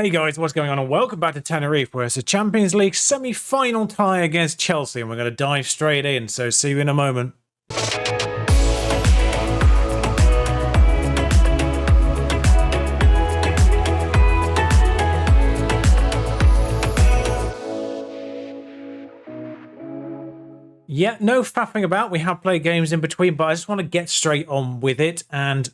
Hey guys, what's going on and welcome back to Tenerife, where it's a Champions League semi-final tie against Chelsea and we're going to dive straight in, so see you in a moment. Yeah, no faffing about, we have played games in between, but I just want to get straight on with it, and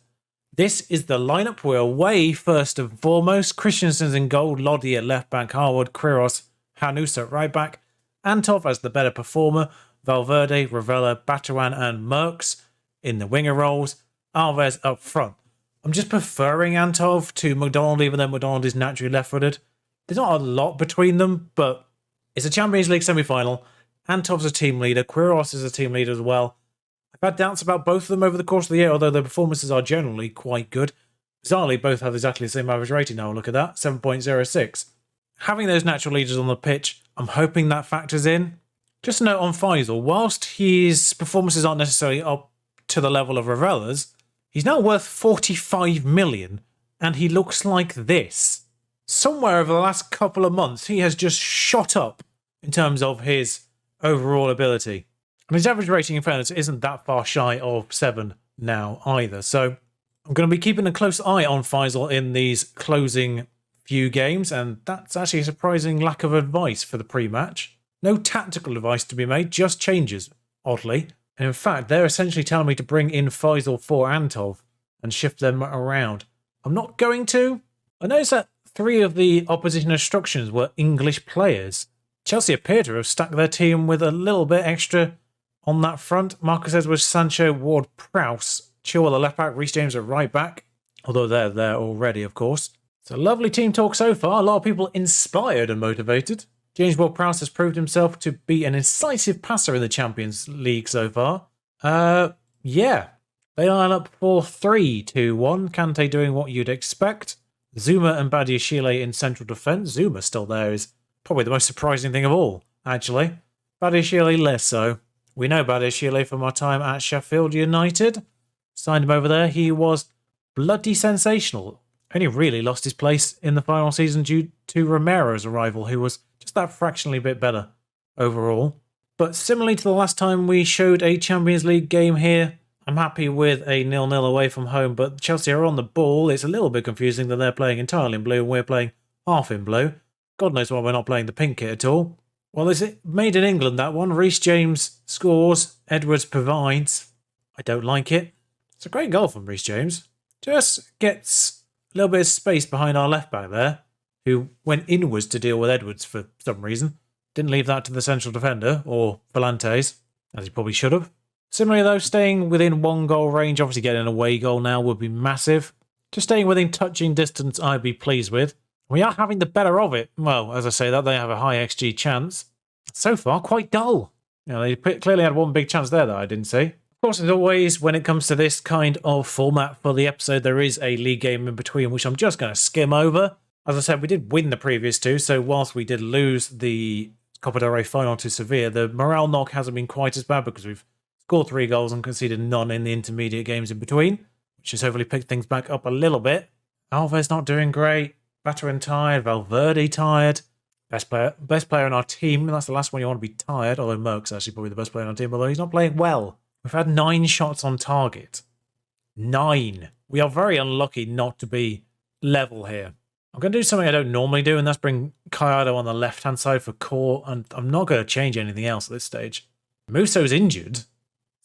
this is the lineup. We're away first and foremost. Christensen's in goal, Lodi at left back, Harwood, Quiros, Hanusa at right back, Antov as the better performer, Valverde, Ravella, Batuan and Merckx in the winger roles, Alves up front. I'm just preferring Antov to McDonald, even though McDonald is naturally left-footed. There's not a lot between them, but it's a Champions League semi-final. Antov's a team leader, Quiros is a team leader as well. I've had doubts about both of them over the course of the year, although their performances are generally quite good. Bizarrely, both have exactly the same average rating now. Look at that, 7.06. Having those natural leaders on the pitch, I'm hoping that factors in. Just a note on Faisal, whilst his performances aren't necessarily up to the level of Ravella's, he's now worth 45 million, and he looks like this. Somewhere over the last couple of months, he has just shot up in terms of his overall ability. And his average rating, in fairness, isn't that far shy of 7 now either. So I'm going to be keeping a close eye on Faisal in these closing few games, and that's actually a surprising lack of advice for the pre-match. No tactical advice to be made, just changes, oddly. And in fact, they're essentially telling me to bring in Faisal for Antov and shift them around. I'm not going to. I noticed that 3 of the opposition instructions were English players. Chelsea appear to have stacked their team with a little bit extra on that front. Marcus Edwards, Sancho, Ward, Prowse, Chilwell at left back, Reece James at right back, although they're there already, of course. It's a lovely team talk so far. A lot of people inspired and motivated. James Ward-Prowse has proved himself to be an incisive passer in the Champions League so far. Yeah. They line up for 3-2-1. Kante doing what you'd expect. Zuma and Badiashile in central defence. Zuma still there is probably the most surprising thing of all, actually. Badiashile less so. We know Badiashile from our time at Sheffield United. Signed him over there. He was bloody sensational. Only really lost his place in the final season due to Romero's arrival, who was just that fractionally bit better overall. But similarly to the last time we showed a Champions League game here, I'm happy with a 0-0 away from home, but Chelsea are on the ball. It's a little bit confusing that they're playing entirely in blue and we're playing half in blue. God knows why we're not playing the pink kit at all. Well, is it made in England, that one? Reece James scores, Edwards provides. I don't like it. It's a great goal from Reece James. Just gets a little bit of space behind our left back there, who went inwards to deal with Edwards for some reason. Didn't leave that to the central defender, or Volantes, as he probably should have. Similarly though, staying within 1 goal range, obviously getting an away goal now would be massive. Just staying within touching distance I'd be pleased with. We are having the better of it. Well, as I say that, they have a high XG chance. So far, quite dull. You know, they clearly had one big chance there that I didn't see. Of course, as always, when it comes to this kind of format for the episode, there is a league game in between, which I'm just going to skim over. As I said, we did win the previous 2, so whilst we did lose the Copa del Rey final to Sevilla, the morale knock hasn't been quite as bad because we've scored 3 goals and conceded none in the intermediate games in between, which has hopefully picked things back up a little bit. Alves not doing great. Batuan tired. Valverde tired. Best player on our team. That's the last one you want to be tired, although Merck's actually probably the best player on our team, although he's not playing well. We've had 9 shots on target. 9. We are very unlucky not to be level here. I'm going to do something I don't normally do, and that's bring Kayado on the left-hand side for core, and I'm not going to change anything else at this stage. Muso's injured,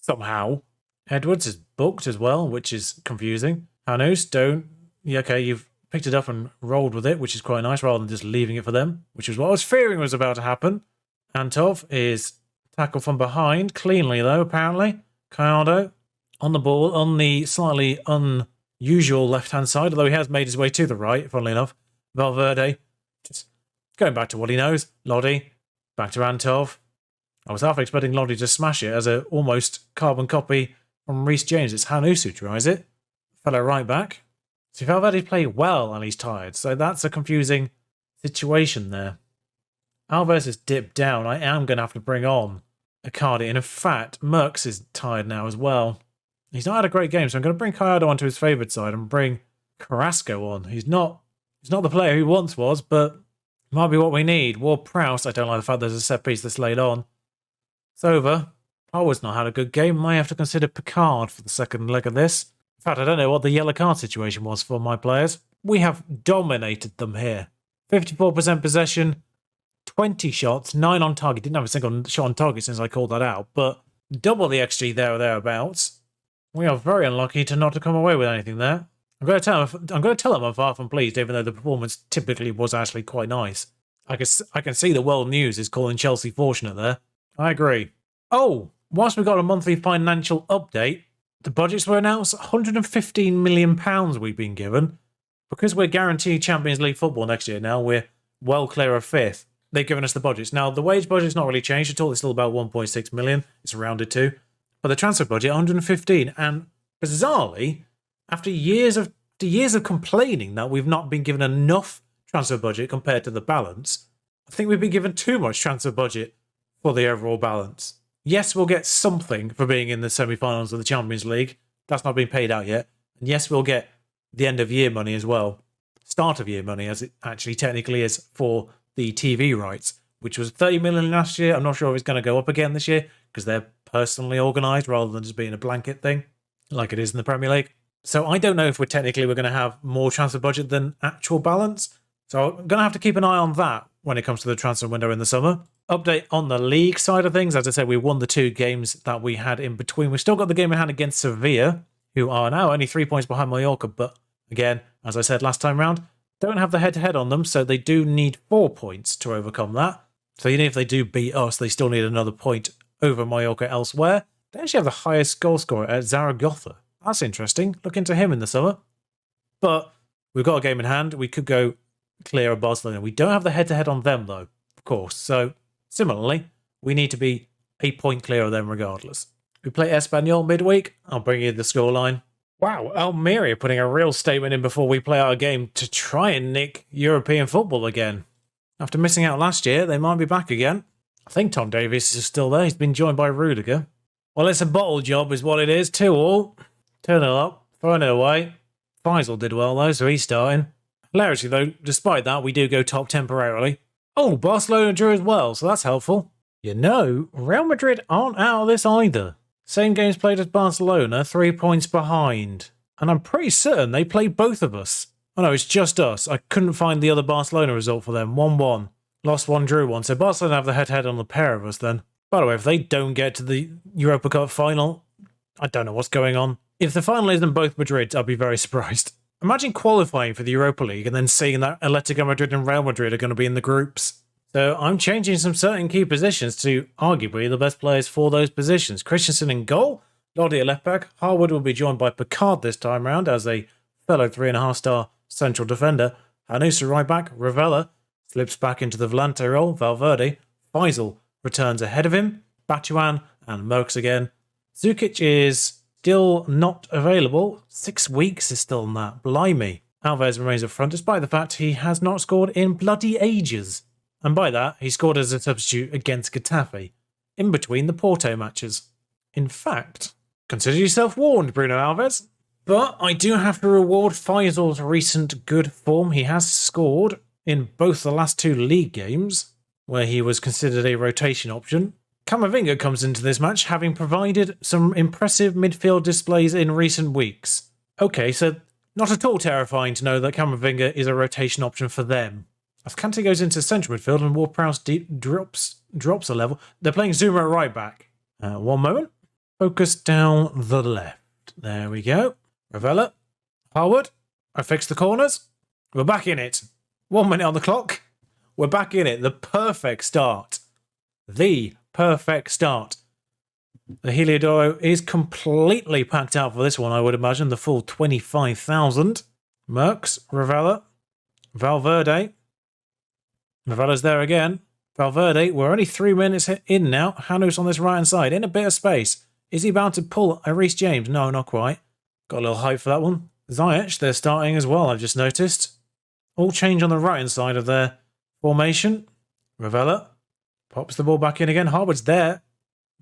somehow. Edwards is booked as well, which is confusing. Hanus, don't... Yeah, okay, you've picked it up and rolled with it, which is quite nice, rather than just leaving it for them, which is what I was fearing was about to happen. Antov is tackled from behind, cleanly though, apparently. Kayado on the ball, on the slightly unusual left-hand side, although he has made his way to the right, funnily enough. Valverde, just going back to what he knows. Lodi, back to Antov. I was half expecting Lodi to smash it as a almost carbon copy from Reece James. It's Hanus who tries it. Fellow right back. So Valverde played well and he's tired, so that's a confusing situation there. Alves has dipped down. I am going to have to bring on Icardi, and in fact, Merckx is tired now as well. He's not had a great game, so I'm going to bring Kayado onto his favoured side and bring Carrasco on. He's not He's not the player he once was, but might be what we need. Ward-Prowse, I don't like the fact there's a set piece that's laid on. It's over. Howard's not had a good game. Might have to consider Picard for the second leg of this. In fact, I don't know what the yellow card situation was for my players. We have dominated them here. 54% possession, 20 shots, 9 on target. Didn't have a single shot on target since I called that out, but double the XG there or thereabouts. We are very unlucky to not to come away with anything there. I'm going to tell them I'm far from pleased, even though the performance typically was actually quite nice. I can see the world news is calling Chelsea fortunate there. I agree. Oh, whilst we got a monthly financial update, the budgets were announced. £115 million we've been given. Because we're guaranteed Champions League football next year now, we're well clear of 5th. They've given us the budgets. Now, the wage budget's not really changed at all. It's still about 1.6 million. It's rounded to. But the transfer budget, 115. And bizarrely, after years of complaining that we've not been given enough transfer budget compared to the balance, I think we've been given too much transfer budget for the overall balance. Yes, we'll get something for being in the semi-finals of the Champions League. That's not been paid out yet. And yes, we'll get the end of year money as well. Start of year money, as it actually technically is for the TV rights, which was 30 million last year. I'm not sure if it's going to go up again this year because they're personally organised rather than just being a blanket thing like it is in the Premier League. So I don't know if we're going to have more transfer budget than actual balance. So I'm going to have to keep an eye on that when it comes to the transfer window in the summer. Update on the league side of things. As I said, we won the 2 games that we had in between. We've still got the game in hand against Sevilla, who are now only 3 points behind Mallorca. But again, as I said last time round, don't have the head-to-head on them, so they do need 4 points to overcome that. So even if they do beat us, they still need another point over Mallorca elsewhere. They actually have the highest goal scorer at Zaragoza. That's interesting. Look into him in the summer. But we've got a game in hand. We could go clear of Barcelona. We don't have the head-to-head on them, though, of course. So similarly, we need to be a point clear of them regardless. We play Espanyol midweek. I'll bring you the scoreline. Wow, Almeria putting a real statement in before we play our game to try and nick European football again. After missing out last year, they might be back again. I think Tom Davies is still there. He's been joined by Rudiger. Well, it's a bottle job is what it is. 2-2. Turn it up, throwing it away. Faisal did well though, so he's starting. Hilariously though, despite that, we do go top temporarily. Oh, Barcelona drew as well, so that's helpful. You know, Real Madrid aren't out of this either. Same games played as Barcelona, 3 points behind. And I'm pretty certain they played both of us. Oh no, it's just us. I couldn't find the other Barcelona result for them. 1-1. Lost 1, drew 1. So Barcelona have the head-to-head on the pair of us then. By the way, if they don't get to the Europa Cup final, I don't know what's going on. If the final isn't both Madrids, I'll be very surprised. Imagine qualifying for the Europa League and then seeing that Atletico Madrid and Real Madrid are going to be in the groups. So I'm changing some certain key positions to arguably the best players for those positions. Christensen in goal, Lodi at left back. Harwood will be joined by Picard this time round as a fellow 3.5-star central defender. Hanusa right back. Ravella slips back into the Volante role. Valverde. Faisal returns ahead of him. Batuan and Merckx again. Zukic is still not available. 6 weeks is still on that. Blimey. Alves remains up front despite the fact he has not scored in bloody ages. And by that, he scored as a substitute against Getafe, in between the Porto matches. In fact, consider yourself warned, Bruno Alves. But I do have to reward Faisal's recent good form. He has scored in both the last 2 league games, where he was considered a rotation option. Camavinga comes into this match, having provided some impressive midfield displays in recent weeks. Okay, so not at all terrifying to know that Camavinga is a rotation option for them. As Kante goes into central midfield and Ward-Prowse drops a level, they're playing Zuma at right back. One moment. Focus down the left. There we go. Ravella. Harwood. I fixed the corners. We're back in it. 1 minute on the clock. We're back in it. The perfect start. The perfect start. The Heliodoro is completely packed out for this one, I would imagine. The full 25,000. Merckx. Ravella. Valverde. Ravella's there again. Valverde, we're only 3 minutes in now. Hanus on this right-hand side, in a bit of space. Is he bound to pull a Reece James? No, not quite. Got a little hype for that one. Ziyech, they're starting as well, I've just noticed. All change on the right-hand side of their formation. Ravella pops the ball back in again. Harwood's there,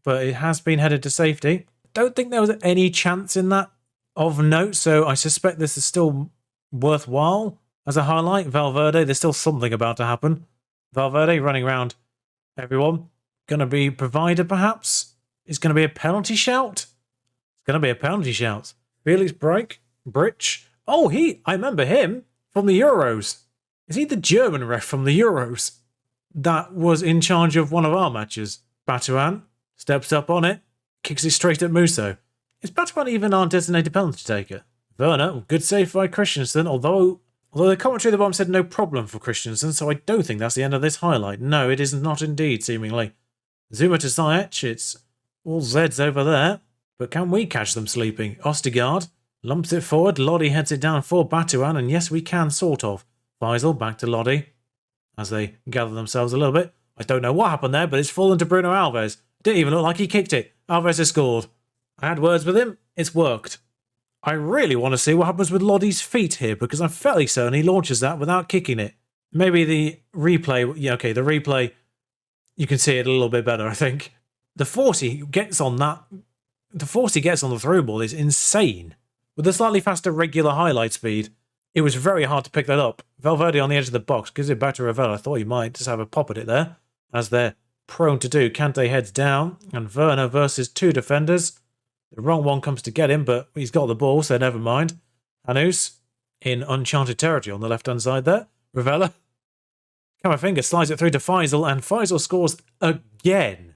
but it has been headed to safety. Don't think there was any chance in that of note, so I suspect this is still worthwhile. as a highlight. Valverde, there's still something about to happen. Valverde running around everyone. Going to be provided, perhaps? Is going to be a penalty shout? It's going to be a penalty shout. Felix Brych. Oh, I remember him from the Euros. Is he the German ref from the Euros that was in charge of one of our matches? Batuan steps up on it, kicks it straight at Musso. Is Batuan even our designated penalty taker? Werner, good save by Christensen, although the commentary at the bottom said no problem for Christensen, so I don't think that's the end of this highlight. No, it is not indeed, seemingly. Zuma to Ziyech, it's all Zeds over there, but can we catch them sleeping? Ostigard lumps it forward, Lodi heads it down for Batuan, and yes, we can, sort of. Faisal back to Lodi as they gather themselves a little bit. I don't know what happened there, but it's fallen to Bruno Alves. Didn't even look like he kicked it. Alves has scored. I had words with him. It's worked. I really want to see what happens with Lodi's feet here, because I'm fairly certain he launches that without kicking it. Maybe the replay, yeah, okay, the replay, you can see it a little bit better, I think. The force he gets on the through ball is insane. With a slightly faster regular highlight speed, it was very hard to pick that up. Valverde on the edge of the box gives it back to Ravel. I thought he might just have a pop at it there, as they're prone to do. Kante heads down, and Werner versus two defenders. The wrong one comes to get him, but he's got the ball, so never mind. Hanus in uncharted territory on the left-hand side there. Ravella. Camavinga slides it through to Faisal, and Faisal scores again.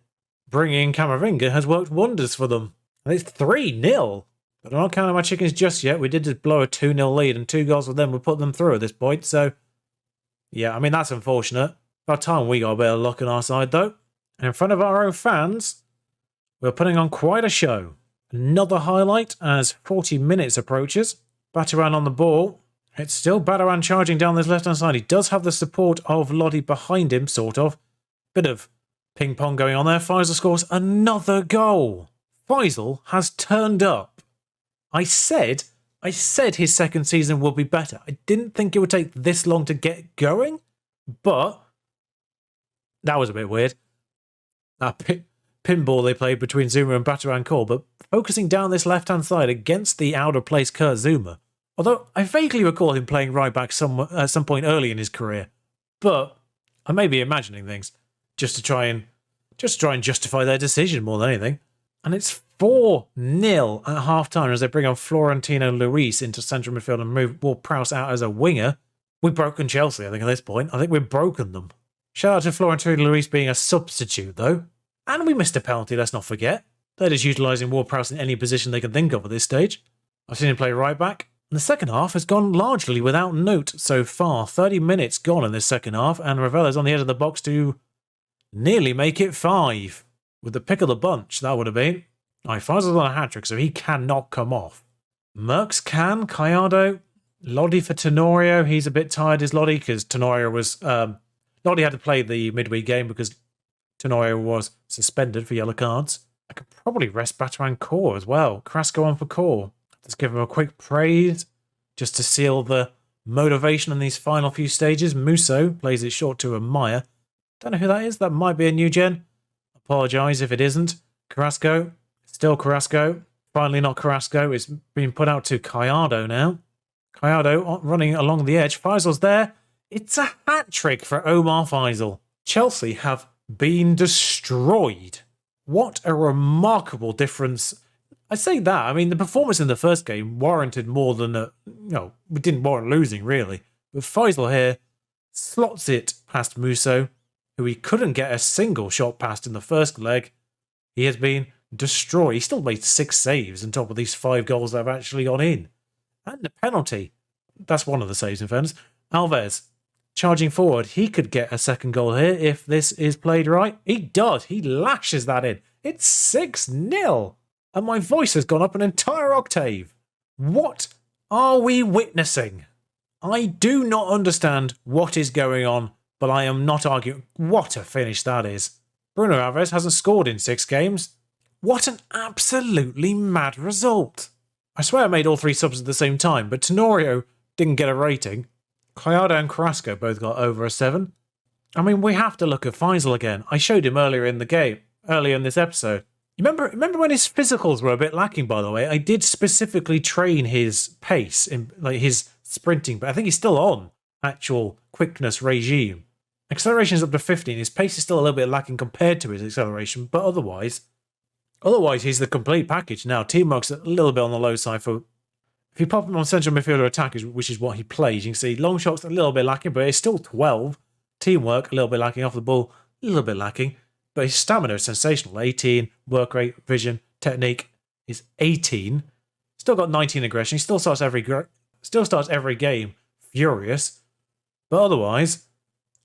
Bringing in Camavinga has worked wonders for them. And it's 3-0. But I'm not counting my chickens just yet. We did just blow a 2-0 lead, and 2 goals for them would put them through at this point. So, yeah, I mean, that's unfortunate. About time we got a bit of luck on our side, though. And in front of our own fans, we're putting on quite a show. Another highlight as 40 minutes approaches. Batuan on the ball. It's still Batuan charging down this left-hand side. He does have the support of Lodi behind him, sort of. Bit of ping-pong going on there. Faisal scores another goal. Faisal has turned up. I said his second season will be better. I didn't think it would take this long to get going, but that was a bit weird. That pinball they played between Zuma and Batuan Core, but focusing down this left-hand side against the out-of-place Kurt Zuma. Although I vaguely recall him playing right back at some point early in his career, but I may be imagining things just to try and justify their decision more than anything. And it's 4-0 at half-time as they bring on Florentino Luis into central midfield and move Ward-Prowse out as a winger. We've broken Chelsea, I think, at this point. I think we've broken them. Shout out to Florentino Luis being a substitute, though. And we missed a penalty, let's not forget. They're just utilising Ward-Prowse in any position they can think of at this stage. I've seen him play right-back. And the second half has gone largely without note so far. 30 minutes gone in this second half, and Ravella's on the edge of the box to nearly make it 5. With the pick of the bunch, that would have been. Faisal's on a hat-trick, so he cannot come off. Merckx can. Gallardo. Lodi for Tenorio. He's a bit tired, is Lodi, because Tenorio was... Lodi had to play the midweek game because Tenorio was suspended for yellow cards. I could probably rest Batuan Core as well. Carrasco on for Core. Let's give him a quick praise just to seal the motivation in these final few stages. Musso plays it short to Amaya. Don't know who that is. That might be a new gen. Apologise if it isn't. Carrasco. Still Carrasco. Finally not Carrasco. It's been put out to Gallardo now. Gallardo running along the edge. Faisal's there. It's a hat-trick for Omar Faisal. Chelsea have been destroyed. What a remarkable difference. I say that. I mean, the performance in the first game warranted more than we didn't warrant losing, really. But Faisal here slots it past Musso, who he couldn't get a single shot past in the first leg. He has been destroyed. He still made 6 saves on top of these 5 goals that have actually gone in. And the penalty. That's one of the saves, in fairness. Alves, charging forward. He could get a second goal here if this is played right. He does. He lashes that in. It's 6-0. And my voice has gone up an entire octave. What are we witnessing? I do not understand what is going on, but I am not arguing. What a finish that is. Bruno Alves hasn't scored in 6 games. What an absolutely mad result. I swear I made all 3 subs at the same time, but Tenorio didn't get a rating. Gallardo and Carrasco both got over a 7. I mean, we have to look at Faisal again. I showed him earlier in the game, earlier in this episode. Remember when his physicals were a bit lacking, by the way? I did specifically train his pace, his sprinting, but I think he's still on. actual quickness regime. Acceleration is up to 15. His pace is still a little bit lacking compared to his acceleration, but otherwise he's the complete package. Now, teamwork's a little bit on the low side for... If you pop him on central midfielder attackers, which is what he plays, you can see long shots a little bit lacking, but it's still 12. Teamwork, a little bit lacking. Off the ball, a little bit lacking. But his stamina is sensational. 18, work rate, vision, technique is 18. Still got 19 aggression. He still starts every game furious. But otherwise,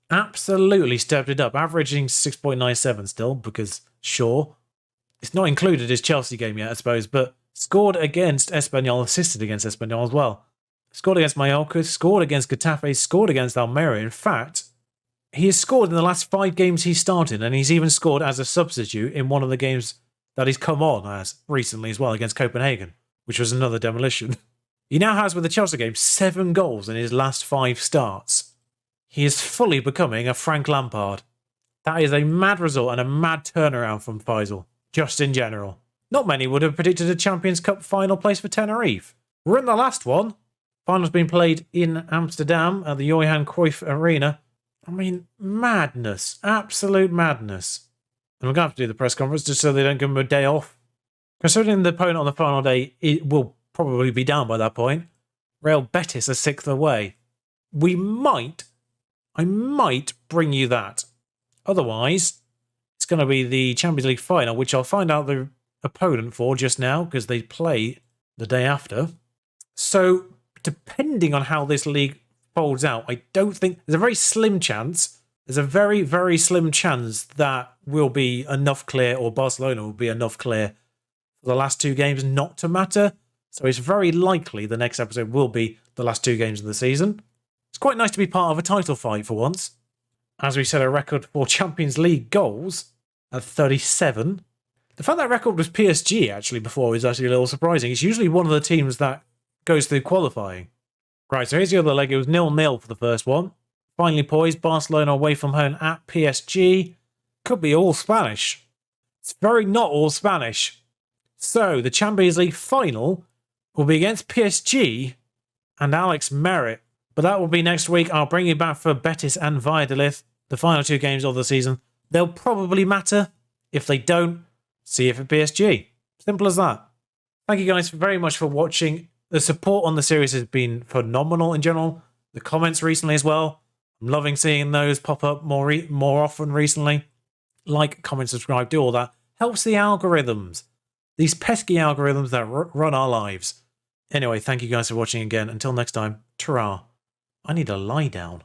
absolutely stepped it up. Averaging 6.97 still, because sure, it's not included his Chelsea game yet, I suppose, but scored against Espanyol, assisted against Espanyol as well. Scored against Mallorca, scored against Getafe, scored against Almeria. In fact, he has scored in the last 5 games he started, and he's even scored as a substitute in one of the games that he's come on as recently as well, against Copenhagen, which was another demolition. He now has, with the Chelsea game, 7 goals in his last 5 starts. He is fully becoming a Frank Lampard. That is a mad result and a mad turnaround from Faisal, just in general. Not many would have predicted a Champions Cup final place for Tenerife. We're in the last one. Final's been played in Amsterdam at the Johan Cruyff Arena. I mean, madness. Absolute madness. And we're going to have to do the press conference just so they don't give him a day off. Considering the opponent on the final day, it will probably be down by that point. Real Betis are 6th away. I might bring you that. Otherwise, it's going to be the Champions League final, which I'll find out the opponent for just now because they play the day after. So, depending on how this league folds out, I don't think... There's a very slim chance. There's a very, very slim chance that will be enough clear, or Barcelona will be enough clear for the last 2 games not to matter. So it's very likely the next episode will be the last 2 games of the season. It's quite nice to be part of a title fight for once. As we set a record for Champions League goals at 37. The fact that record was PSG actually before is actually a little surprising. It's usually one of the teams that goes through qualifying. Right, so here's the other leg. It was 0-0 for the first one. Finally poised, Barcelona away from home at PSG. Could be all Spanish. It's very not all Spanish. So, the Champions League final will be against PSG and Alex Merritt. But that will be next week. I'll bring you back for Betis and Valladolid, the final 2 games of the season. They'll probably matter. If they don't, see you for PSG. Simple as that. Thank you guys very much for watching. The support on the series has been phenomenal in general. The comments recently as well. I'm loving seeing those pop up more often recently. Like, comment, subscribe, do all that. Helps the algorithms. These pesky algorithms that run our lives. Anyway, thank you guys for watching again. Until next time, ta-ra. I need a lie down.